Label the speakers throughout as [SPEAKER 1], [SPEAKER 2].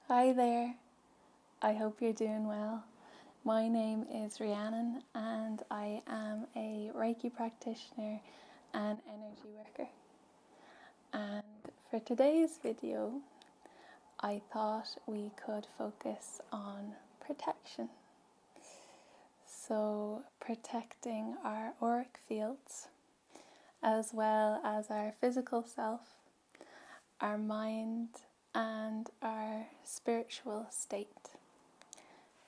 [SPEAKER 1] Hi there, I hope you're doing well. My name is Rhiannon and I am a Reiki practitioner and energy worker. And for today's video, I thought we could focus on protection. So protecting our auric fields, as well as our physical self, our mind, and our spiritual state.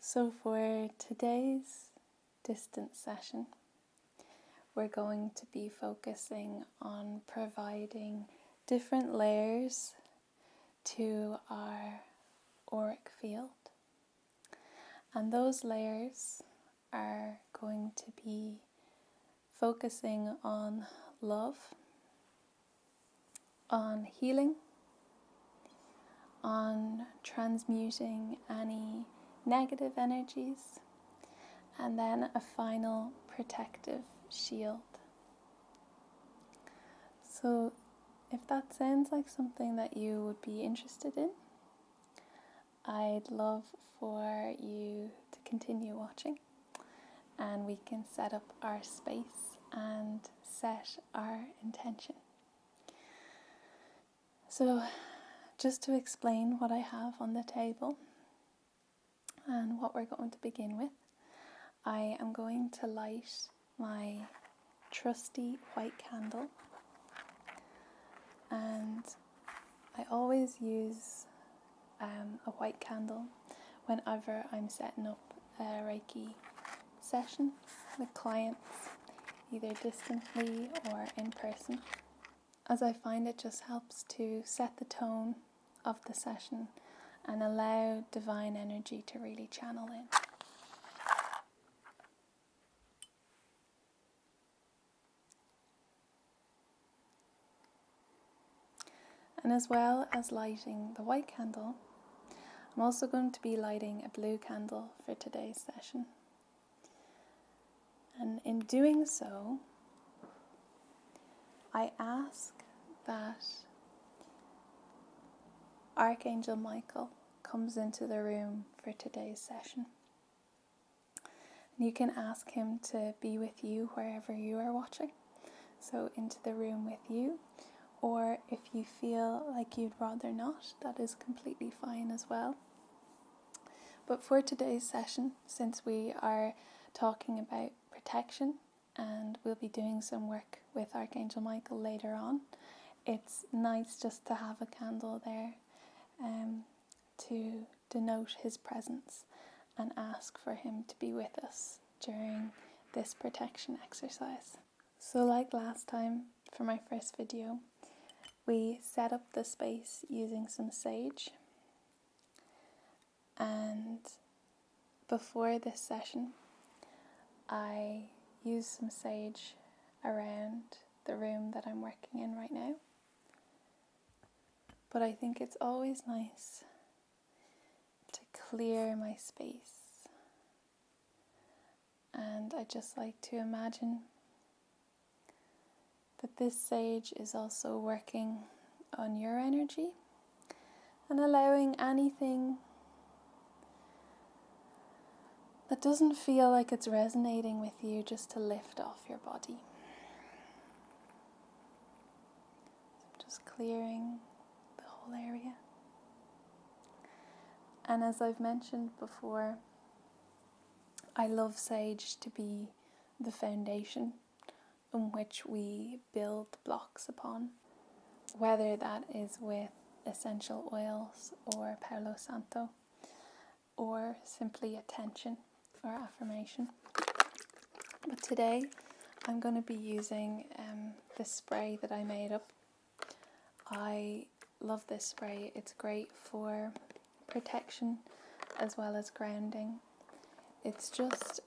[SPEAKER 1] So for today's distance session, we're going to be focusing on providing different layers to our auric field. And those layers are going to be focusing on love, on healing, on transmuting any negative energies, and then a final protective shield. So if that sounds like something that you would be interested in, I'd love for you to continue watching and we can set up our space and set our intention. So just to explain what I have on the table and what we're going to begin with, I am going to light my trusty white candle, and I always use a white candle whenever I'm setting up a Reiki session with clients, either distantly or in person, as I find it just helps to set the tone of the session and allow divine energy to really channel in. And as well as lighting the white candle, I'm also going to be lighting a blue candle for today's session. And in doing so, I ask that Archangel Michael comes into the room for today's session. And you can ask him to be with you wherever you are watching, so into the room with you, or if you feel like you'd rather not, that is completely fine as well. But for today's session, since we are talking about protection and we'll be doing some work with Archangel Michael later on, it's nice just to have a candle there to denote his presence and ask for him to be with us during this protection exercise. So like last time for my first video, we set up the space using some sage, and before this session I use some sage around the room that I'm working in right now. But I think it's always nice to clear my space, and I just like to imagine that this sage is also working on your energy and allowing anything that doesn't feel like it's resonating with you just to lift off your body. So just clearing the whole area. And as I've mentioned before, I love sage to be the foundation on which we build blocks upon, whether that is with essential oils or Palo Santo, or simply attention or affirmation. But today I'm going to be using this spray that I made up. I love this spray. It's great for protection as well as grounding. It's just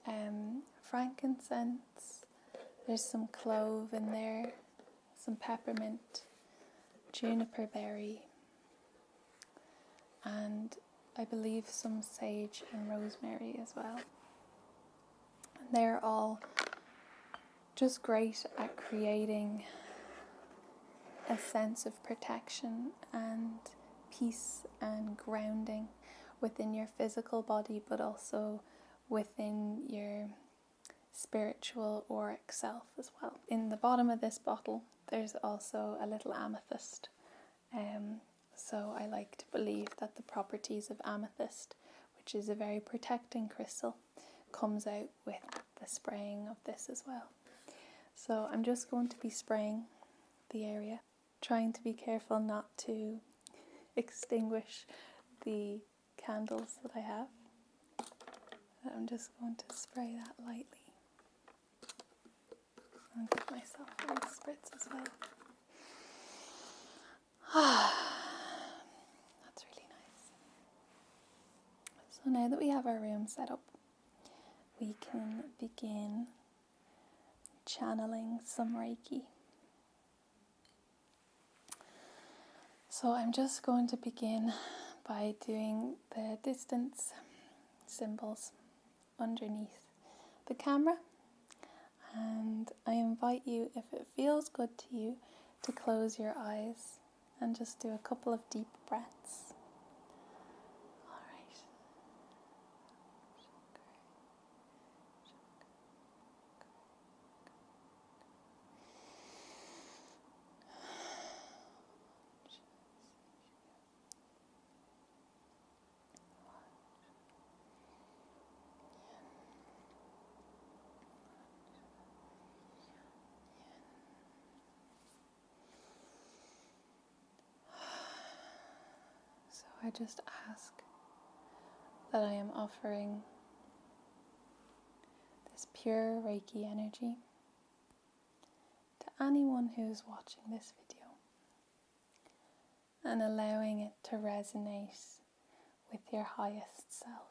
[SPEAKER 1] frankincense. There's some clove in there, some peppermint, juniper berry, and I believe some sage and rosemary as well. And they're all just great at creating a sense of protection and peace and grounding within your physical body, but also within your spiritual auric self as well. In the bottom of this bottle, there's also a little amethyst. So I like to believe that the properties of amethyst, which is a very protecting crystal, comes out with the spraying of this as well. So I'm just going to be spraying the area, trying to be careful not to extinguish the candles that I have. I'm just going to spray that lightly and give myself a little spritz as well. That's really nice. So now that we have our room set up, we can begin channeling some Reiki. So I'm just going to begin by doing the distance symbols underneath the camera, and I invite you, if it feels good to you, to close your eyes and just do a couple of deep breaths. I just ask that I am offering this pure Reiki energy to anyone who is watching this video and allowing it to resonate with your highest self.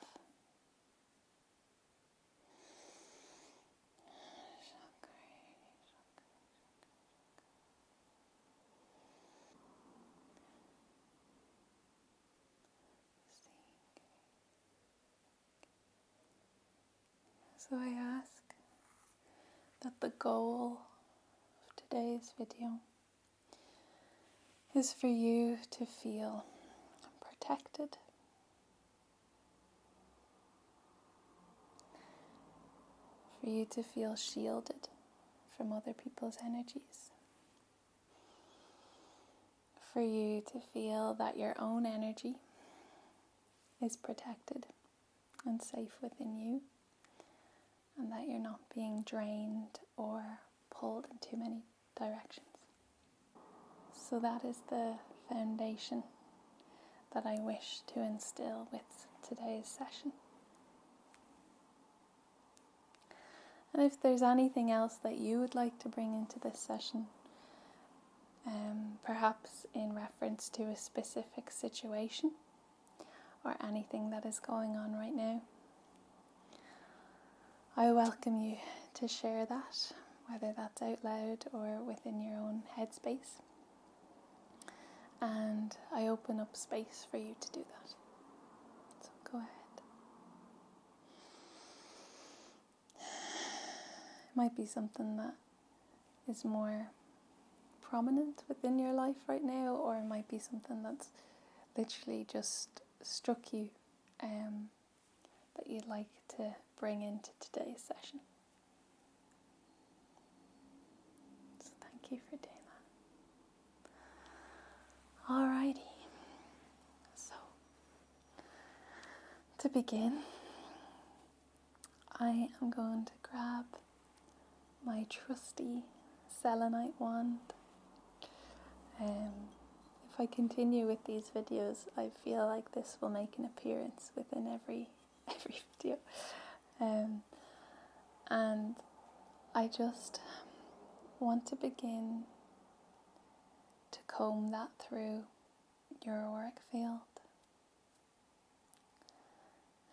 [SPEAKER 1] So I ask that the goal of today's video is for you to feel protected, for you to feel shielded from other people's energies, for you to feel that your own energy is protected and safe within you, and that you're not being drained or pulled in too many directions. So that is the foundation that I wish to instill with today's session. And if there's anything else that you would like to bring into this session, perhaps in reference to a specific situation or anything that is going on right now, I welcome you to share that, whether that's out loud or within your own headspace. And I open up space for you to do that. So go ahead. It might be something that is more prominent within your life right now, or it might be something that's literally just struck you that you'd like to bring into today's session. So thank you for doing that. Alrighty. So to begin, I am going to grab my trusty Selenite wand. If I continue with these videos, I feel like this will make an appearance within every video. And I just want to begin to comb that through your auric field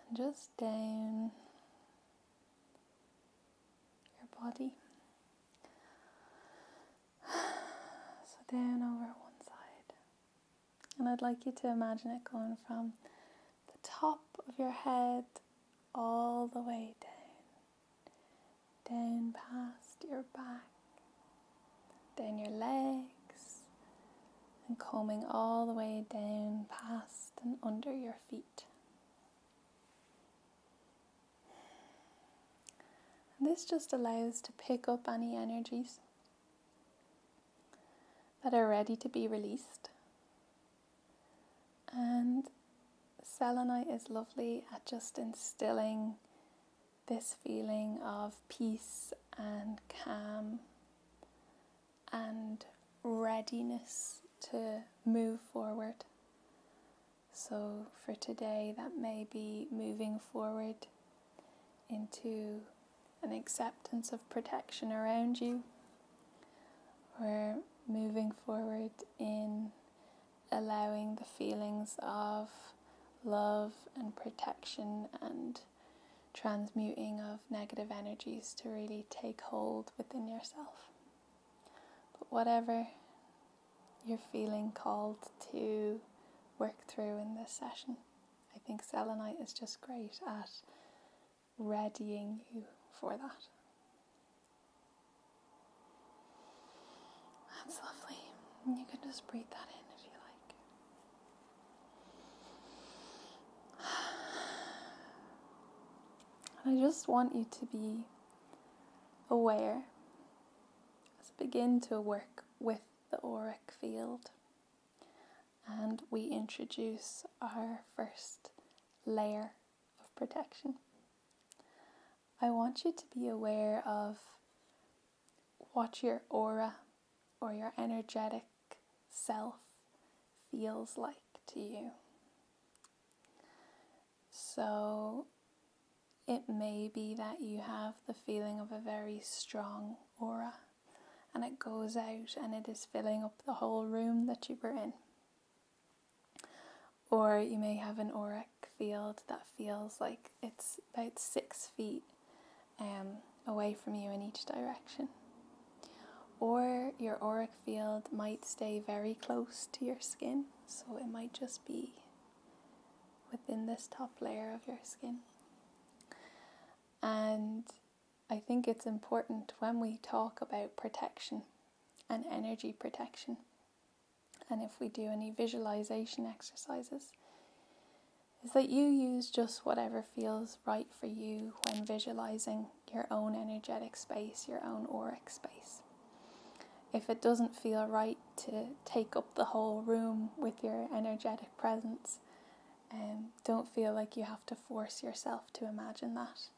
[SPEAKER 1] and just down your body. So down over one side. And I'd like you to imagine it going from the top of your head all the way down past your back, down your legs, and combing all the way down past and under your feet. And this just allows to pick up any energies that are ready to be released. And selenite is lovely at just instilling this feeling of peace and calm and readiness to move forward. So for today, that may be moving forward into an acceptance of protection around you, or moving forward in allowing the feelings of love and protection and transmuting of negative energies to really take hold within yourself. But whatever you're feeling called to work through in this session, I think selenite is just great at readying you for that. That's lovely. You can just breathe that in if you like. And I just want you to be aware as we begin to work with the auric field and we introduce our first layer of protection. I want you to be aware of what your aura or your energetic self feels like to you. So it may be that you have the feeling of a very strong aura and it goes out and it is filling up the whole room that you were in. Or you may have an auric field that feels like it's about 6 feet away from you in each direction. Or your auric field might stay very close to your skin, so it might just be within this top layer of your skin. And I think it's important when we talk about protection and energy protection, and if we do any visualization exercises, is that you use just whatever feels right for you when visualizing your own energetic space, your own auric space. If it doesn't feel right to take up the whole room with your energetic presence, don't feel like you have to force yourself to imagine that.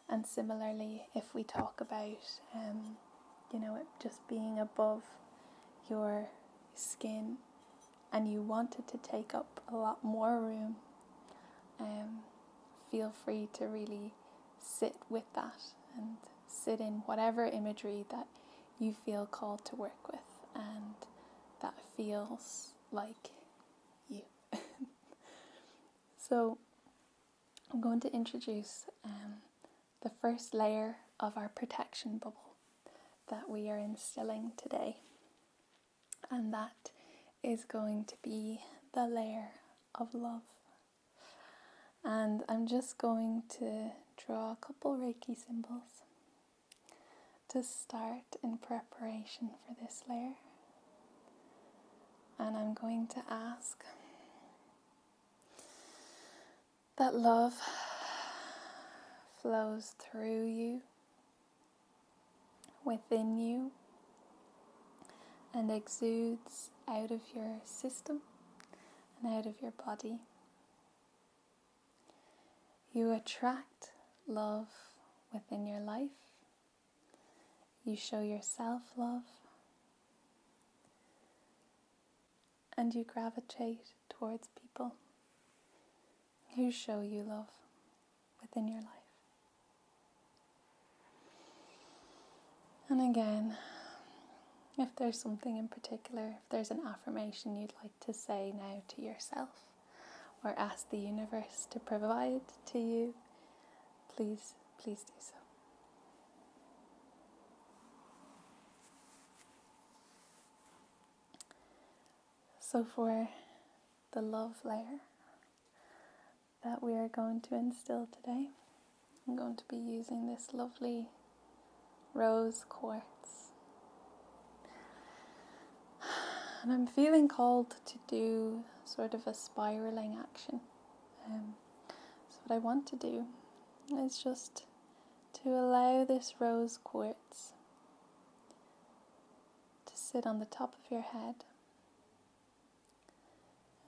[SPEAKER 1] And similarly, if we talk about, it just being above your skin and you wanted to take up a lot more room, feel free to really sit with that and sit in whatever imagery that you feel called to work with and that feels like you. So I'm going to introduce the first layer of our protection bubble that we are instilling today, and that is going to be the layer of love. And I'm just going to draw a couple Reiki symbols to start in preparation for this layer. And I'm going to ask that love flows through you, within you, and exudes out of your system and out of your body. You attract love within your life. You show yourself love. And you gravitate towards people who show you love within your life. And again, if there's something in particular, if there's an affirmation you'd like to say now to yourself or ask the universe to provide to you, please do so. So for the love layer that we are going to instill today, I'm going to be using this lovely rose quartz. And I'm feeling called to do sort of a spiraling action. So what I want to do is just to allow this rose quartz to sit on the top of your head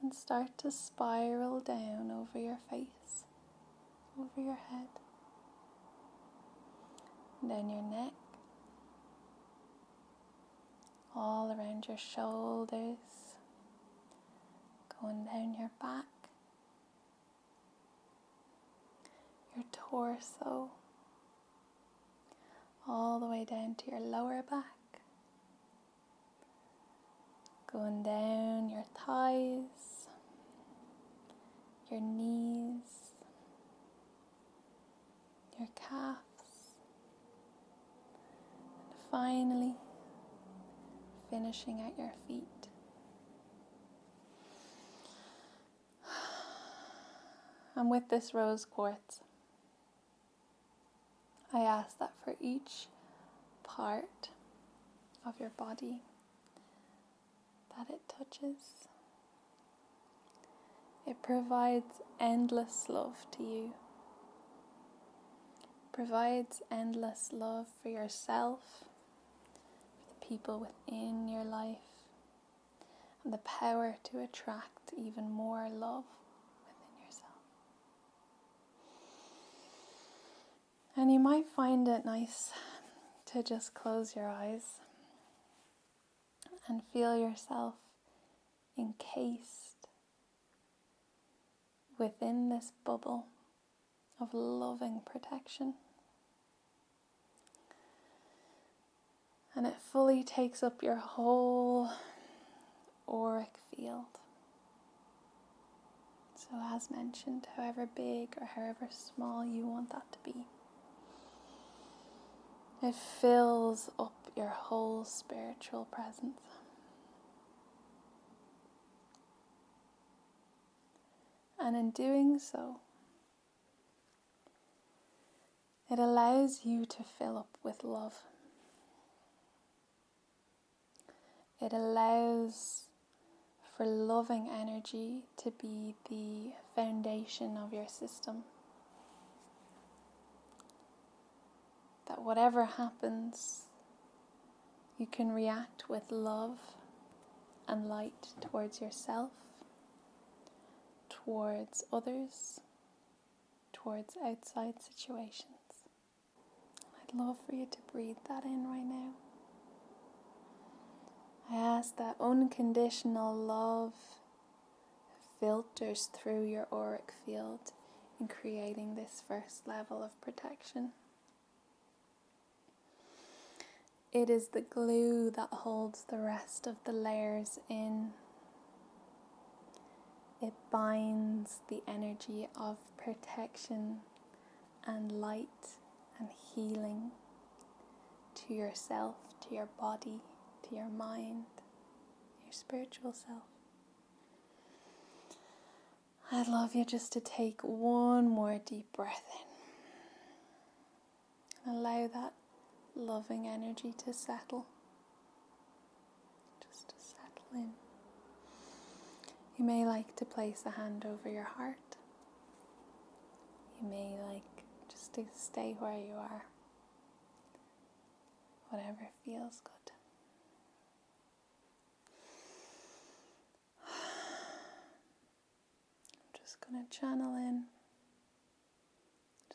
[SPEAKER 1] and start to spiral down over your face, over your head, down your neck, all around your shoulders, going down your back, your torso, all the way down to your lower back, going down your thighs, your knees, your calves, and finally finishing at your feet. And with this rose quartz, I ask that for each part of your body that it touches, it provides endless love to you. It provides endless love for yourself, for the people within your life, and the power to attract even more love within yourself. And you might find it nice to just close your eyes and feel yourself encased within this bubble of loving protection. And it fully takes up your whole auric field. So as mentioned, however big or however small you want that to be, it fills up your whole spiritual presence. And in doing so, it allows you to fill up with love. It allows for loving energy to be the foundation of your system. That whatever happens, you can react with love and light towards yourself, towards others, towards outside situations. I'd love for you to breathe that in right now. I ask that unconditional love filters through your auric field in creating this first level of protection. It is the glue that holds the rest of the layers in. It binds the energy of protection and light and healing to yourself, to your body, to your mind, your spiritual self. I'd love you just to take one more deep breath in and allow that loving energy to settle, just to settle in. You may like to place a hand over your heart. You may like just to stay where you are. Whatever feels good. I'm just going to channel in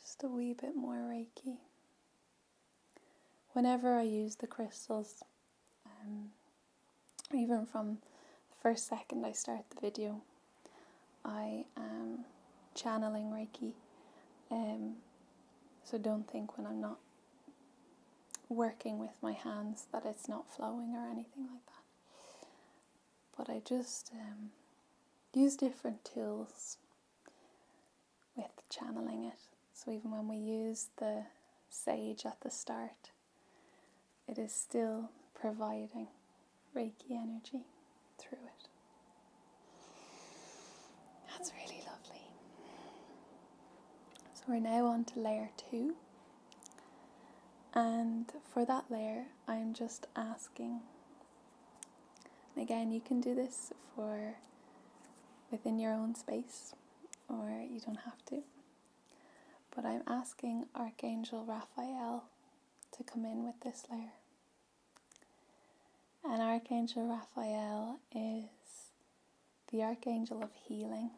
[SPEAKER 1] just a wee bit more Reiki. Whenever I use the crystals, even from the first second I start the video, I am channeling Reiki. So don't think when I'm not working with my hands that it's not flowing or anything like that. But I just use different tools with channeling it. So even when we use the sage at the start, it is still providing Reiki energy through it. That's really lovely. So we're now on to layer 2. And for that layer, I'm just asking, and again, you can do this for within your own space, or you don't have to. But I'm asking Archangel Raphael to come in with this layer. And Archangel Raphael is the Archangel of healing.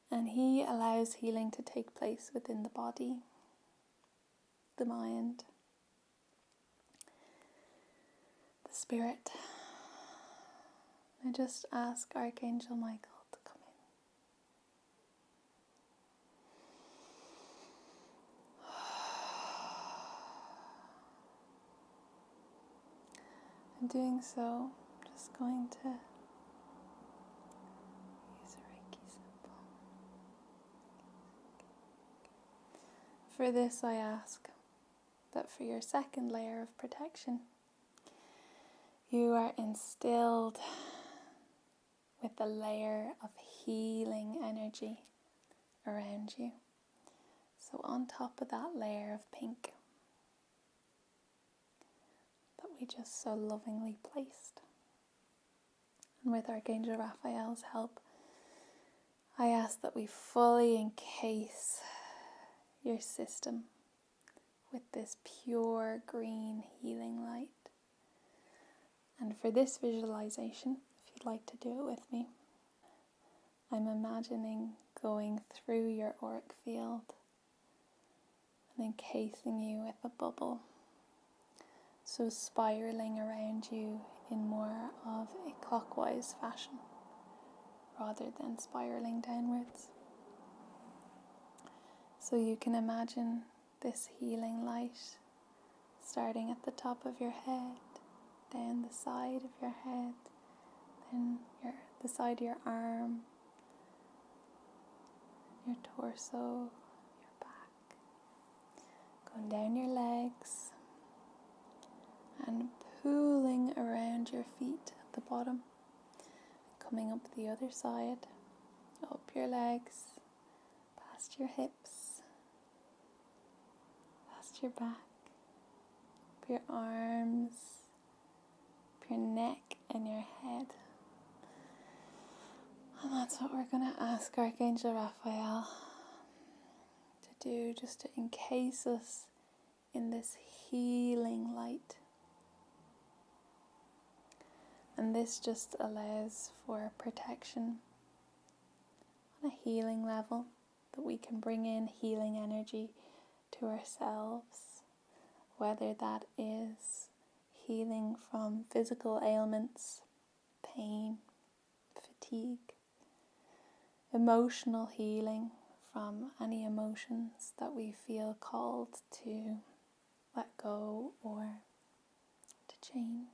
[SPEAKER 1] And he allows healing to take place within the body, the mind, the spirit. I just ask Archangel Michael to come in. In doing so, I'm just going to use a Reiki symbol. For this, I ask that for your second layer of protection, you are instilled with a layer of healing energy around you. So on top of that layer of pink that we just so lovingly placed. And with Archangel Raphael's help, I ask that we fully encase your system with this pure green healing light. And for this visualization, if you'd like to do it with me, I'm imagining going through your auric field and encasing you with a bubble. So spiraling around you in more of a clockwise fashion rather than spiraling downwards. So you can imagine this healing light starting at the top of your head, down the side of your head, then the side of your arm, your torso, your back, going down your legs and pooling around your feet at the bottom, coming up the other side, up your legs, past your hips, past your back, up your arms, up your neck and your head. And that's what we're going to ask Archangel Raphael to do, just to encase us in this healing light. And this just allows for protection on a healing level, that we can bring in healing energy to ourselves, whether that is healing from physical ailments, pain, fatigue, emotional healing from any emotions that we feel called to let go or to change.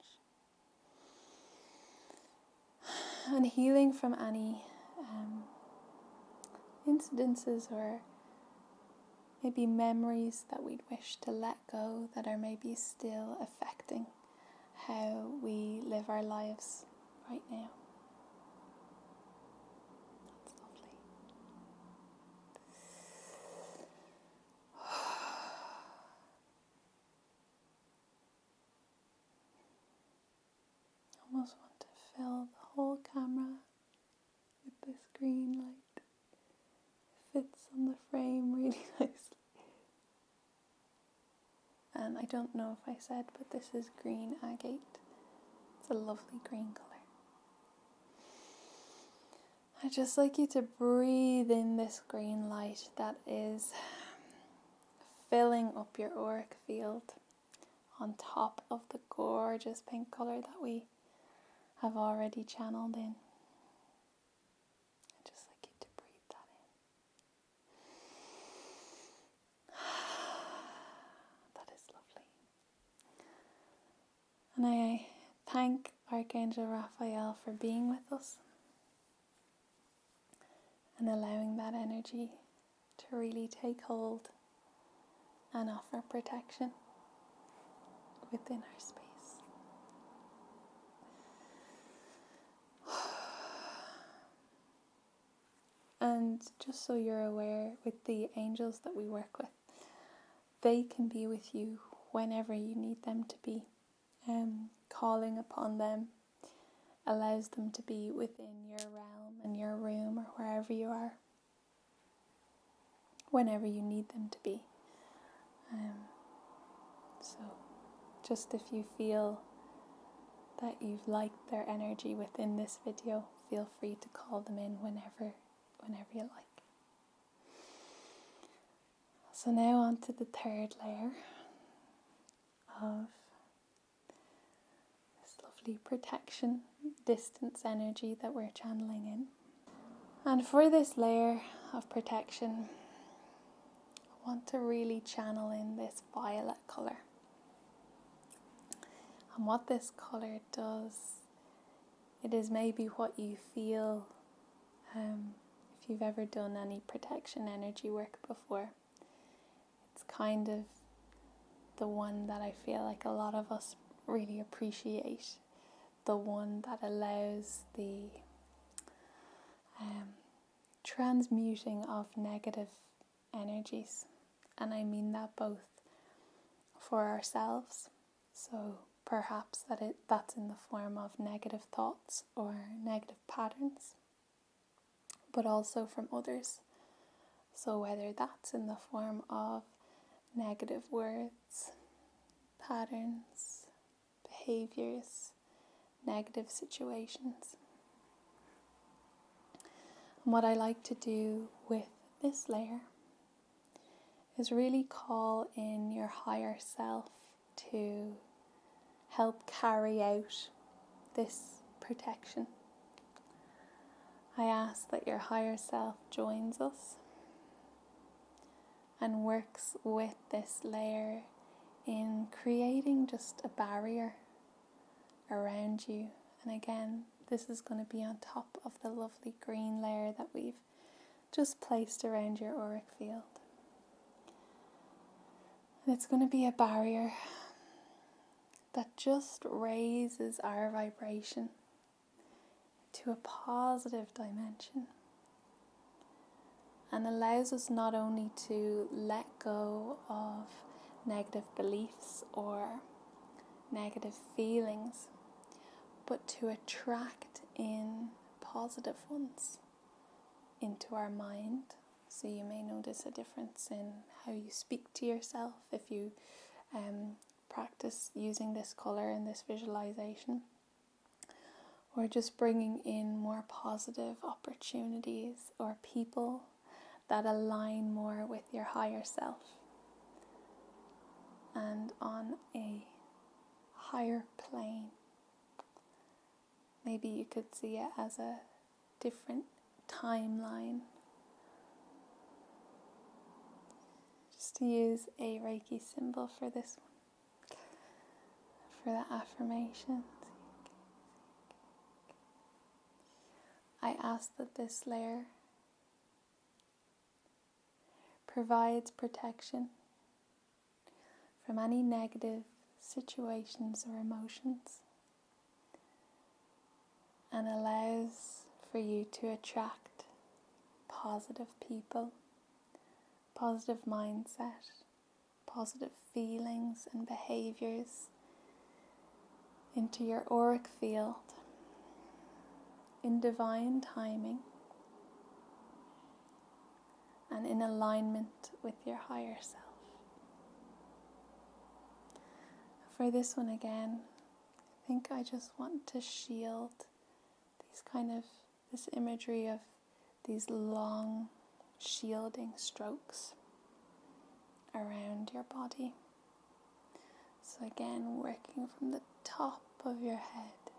[SPEAKER 1] And healing from any incidences or maybe memories that we'd wish to let go that are maybe still affecting how we live our lives right now. That's lovely. I almost want to fill the whole camera with this green light. It fits on the frame really nicely. And I don't know if I said, but this is green agate. It's a lovely green colour. I'd just like you to breathe in this green light that is filling up your auric field on top of the gorgeous pink colour that we have already channeled in. I'd just like you to breathe that in. That is lovely. And I thank Archangel Raphael for being with us and allowing that energy to really take hold and offer protection within our space. And just so you're aware, with the angels that we work with, they can be with you whenever you need them to be. Calling upon them allows them to be within your realm and your room or wherever you are. whenever you need them to be. So just if you feel that you've liked their energy within this video, feel free to call them in whenever you like. So now on to the third layer of this lovely protection, distance energy that we're channeling in. And for this layer of protection, I want to really channel in this violet colour. And what this colour does, it is maybe what you feel if you've ever done any protection energy work before. It's kind of the one that I feel like a lot of us really appreciate, the one that allows the transmuting of negative energies. And I mean that both for ourselves, so perhaps that's in the form of negative thoughts or negative patterns, but also from others. So whether that's in the form of negative words, patterns, behaviors, negative situations. And what I like to do with this layer is really call in your higher self to help carry out this protection. I ask that your higher self joins us and works with this layer in creating just a barrier around you. And again, this is going to be on top of the lovely green layer that we've just placed around your auric field. And it's going to be a barrier that just raises our vibration to a positive dimension and allows us not only to let go of negative beliefs or negative feelings, but to attract in positive ones into our mind. So you may notice a difference in how you speak to yourself if you practice using this colour and this visualization, or just bringing in more positive opportunities or people that align more with your higher self and on a higher plane. Maybe you could see it as a different timeline. Just to use a Reiki symbol for this one, for the affirmation. I ask that this layer provides protection from any negative situations or emotions and allows for you to attract positive people, positive mindset, positive feelings and behaviors into your auric field in divine timing and in alignment with your higher self. For this one again, I think I just want to shield this imagery of these long shielding strokes around your body. So again, working from the top of your head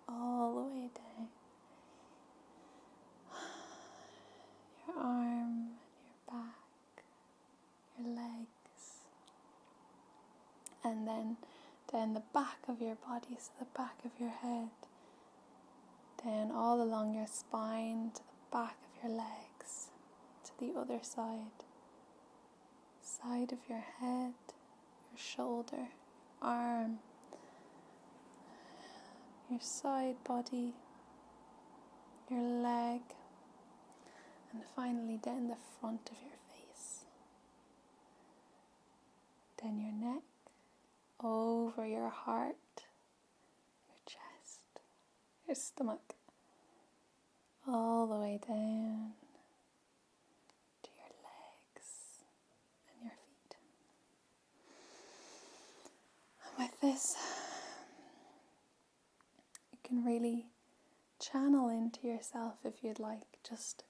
[SPEAKER 1] all the way down. Your arm, your back, your legs, and then down the back of your body, so the back of your head, down all along your spine to the back of your legs, to the other side of your head, your shoulder, arm, your side body, your leg, and finally down the front of your face, down your neck, over your heart, your chest, your stomach, all the way down to your legs. can really channel into yourself if you'd like. Just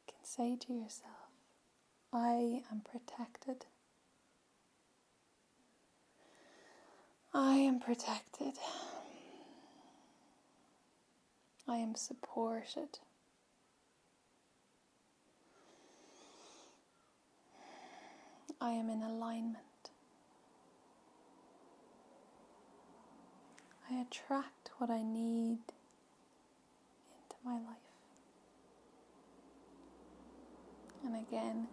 [SPEAKER 1] you can say to yourself, I am protected. I am protected. I am supported. I am in alignment. I attract what I need into my life. And again,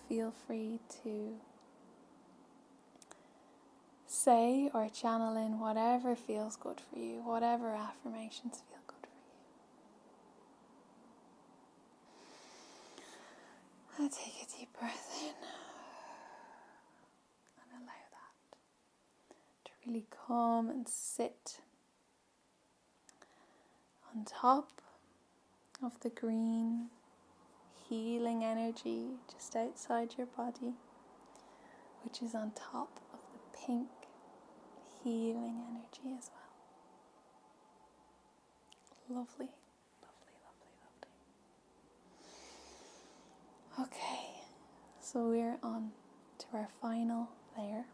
[SPEAKER 1] feel free to say or channel in whatever feels good for you, whatever affirmations feel good for you. And take a deep breath in and allow that to really come and sit on top of the green healing energy just outside your body, which is on top of the pink healing energy as well. Lovely, lovely, lovely, lovely. Okay, so we're on to our final layer.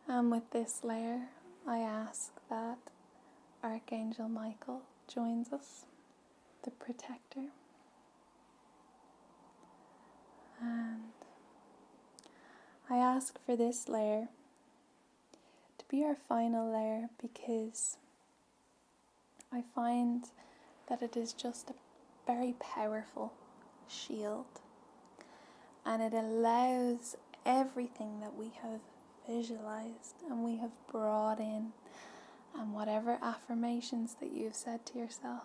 [SPEAKER 1] And with this layer, I ask that Archangel Michael joins us, the protector. And I ask for this layer to be our final layer because I find that it is just a very powerful shield, and it allows everything that we have visualized and we have brought in, and whatever affirmations that you have said to yourself,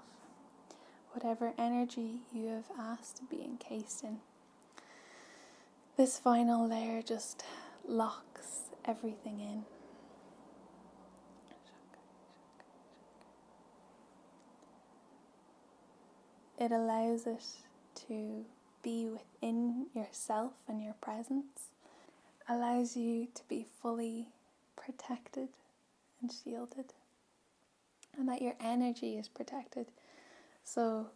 [SPEAKER 1] whatever energy you have asked to be encased in, this final layer just locks everything in. It allows it to be within yourself and your presence, allows you to be fully protected and shielded, and that your energy is protected. So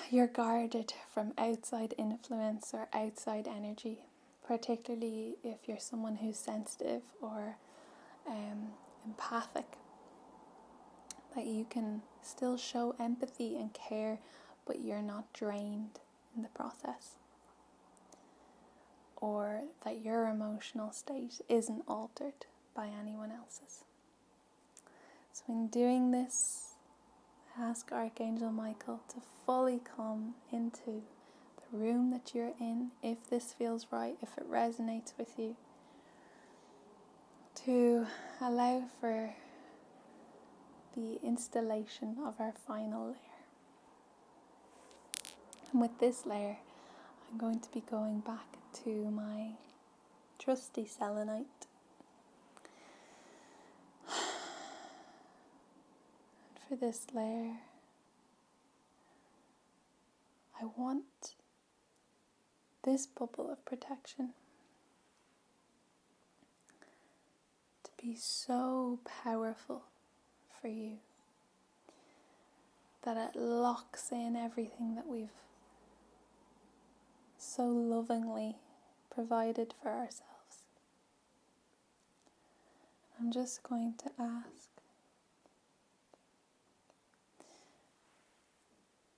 [SPEAKER 1] you're guarded from outside influence or outside energy, particularly if you're someone who's sensitive or empathic, that you can still show empathy and care, but you're not drained in the process, or that your emotional state isn't altered by anyone else's. So in doing this, I ask Archangel Michael to fully come into the room that you're in, if this feels right, if it resonates with you, to allow for the installation of our final layer. And with this layer, I'm going to be going back to my trusty selenite. And for this layer, I want this bubble of protection to be so powerful for you that it locks in everything that we've so lovingly provided for ourselves. I'm just going to ask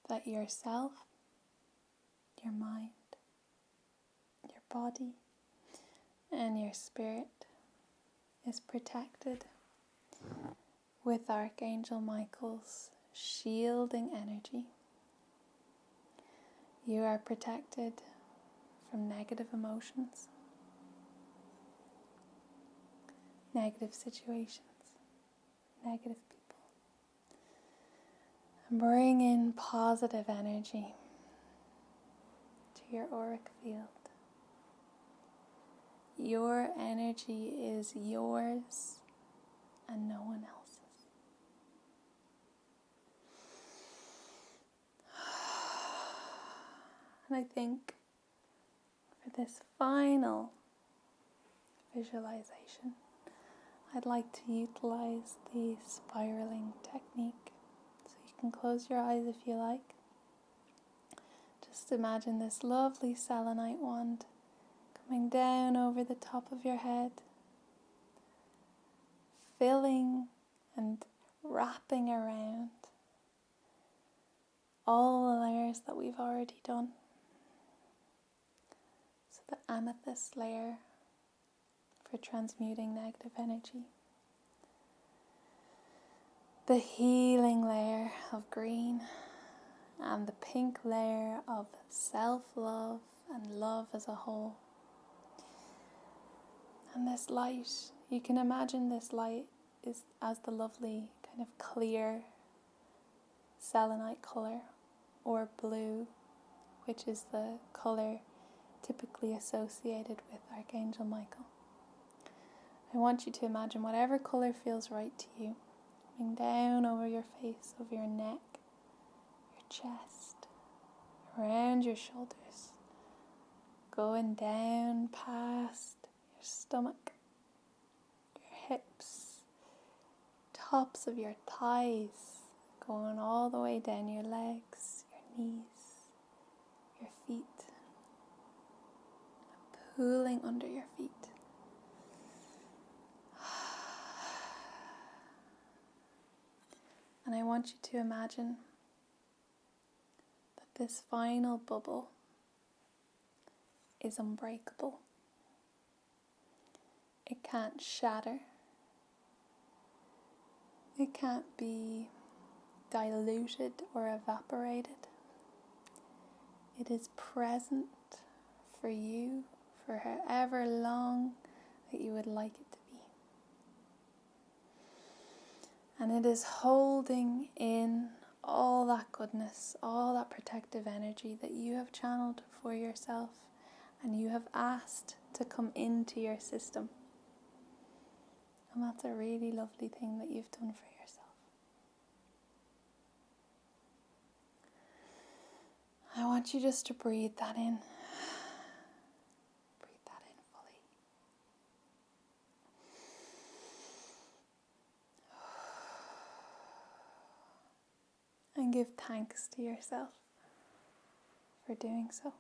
[SPEAKER 1] that yourself, your mind, your body, and your spirit is protected with Archangel Michael's shielding energy. You are protected from negative emotions, negative situations, negative people. And bring in positive energy to your auric field. Your energy is yours and no one else's. And I think for this final visualization, I'd like to utilize the spiraling technique. So you can close your eyes if you like. Just imagine this lovely selenite wand coming down over the top of your head, filling and wrapping around all the layers that we've already done. So the amethyst layer for transmuting negative energy, the healing layer of green, and the pink layer of self-love and love as a whole. And this light, you can imagine this light is as the lovely kind of clear selenite colour, or blue, which is the colour typically associated with Archangel Michael. I want you to imagine whatever colour feels right to you, coming down over your face, over your neck, your chest, around your shoulders, going down past your stomach, your hips, tops of your thighs, going all the way down your legs, your knees, your feet, pulling under your feet. And I want you to imagine that this final bubble is unbreakable. It can't shatter. It can't be diluted or evaporated. It is present for you for however long that you would like it to be. And it is holding in all that goodness, all that protective energy that you have channeled for yourself and you have asked to come into your system. And that's a really lovely thing that you've done for yourself. I want you just to breathe that in. Breathe that in fully. And give thanks to yourself for doing so.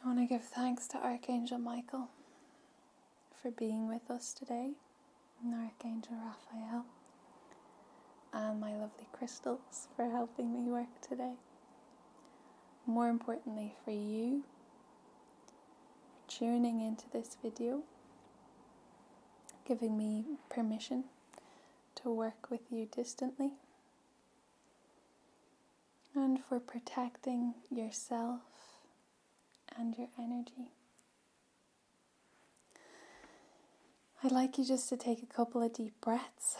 [SPEAKER 1] I want to give thanks to Archangel Michael for being with us today, and Archangel Raphael, and my lovely crystals for helping me work today. More importantly for you, for tuning into this video, giving me permission to work with you distantly, and for protecting yourself and your energy. I'd like you just to take a couple of deep breaths.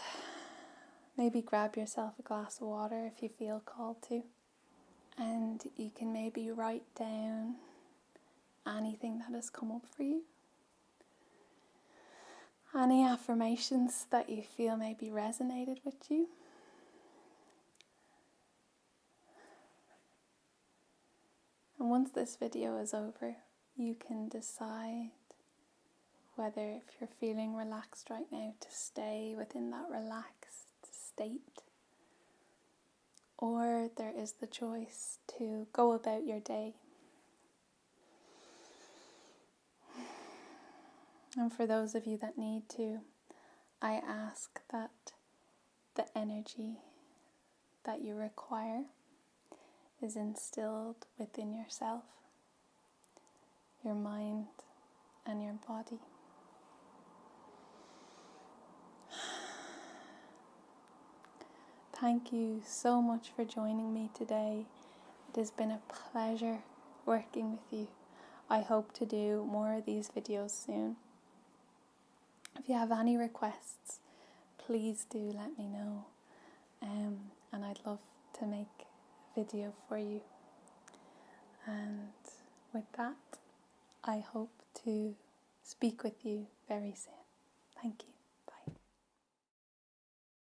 [SPEAKER 1] Maybe grab yourself a glass of water if you feel called to. And you can maybe write down anything that has come up for you. Any affirmations that you feel maybe resonated with you. And once this video is over, you can decide whether, if you're feeling relaxed right now, to stay within that relaxed state, or there is the choice to go about your day. And for those of you that need to, I ask that the energy that you require is instilled within yourself, your mind, and your body. Thank you so much for joining me today. It has been a pleasure working with you. I hope to do more of these videos soon. If you have any requests, please do let me know. And I'd love to make a video for you. And with that, I hope to speak with you very soon. Thank you.